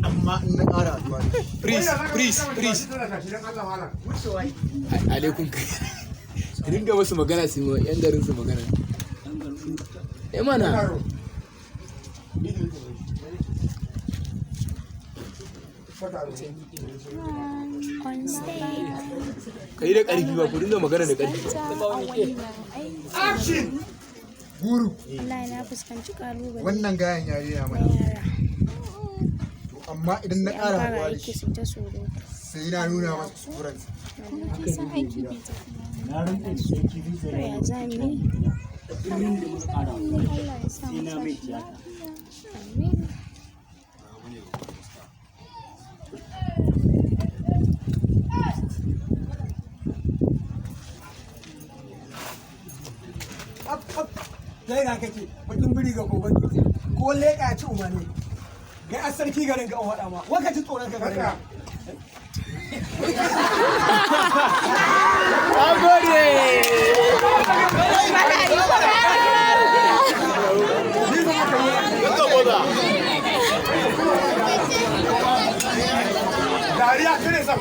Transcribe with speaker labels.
Speaker 1: amma in na ƙara addu'a
Speaker 2: Please. Alaikum. Ringa wasu magana su ma yan garin su magana. Mana.
Speaker 3: On stage.
Speaker 2: Kai da ƙarfi ba ku dinga magana da ƙarfi.
Speaker 1: action guru
Speaker 3: Wallahi na fuskanci kalubale.
Speaker 1: wannan gayan ya rena mana
Speaker 3: Yara.
Speaker 1: amma idan na
Speaker 3: Yan
Speaker 1: ƙara
Speaker 3: fara
Speaker 1: addu'a da
Speaker 3: aiki
Speaker 1: shi
Speaker 3: su ta tsoro.
Speaker 1: sai na nuna masa kuskuren
Speaker 3: Wallahi. Ya za mu yi? Allah ya sa mu tashi. Amin.
Speaker 4: Zai na kake bakin biri ga kogon dutse ko leƙa ya ci umarni ga a sarki garin ga waɗa ma wakacin tsoron ka garin
Speaker 1: dariya kare sa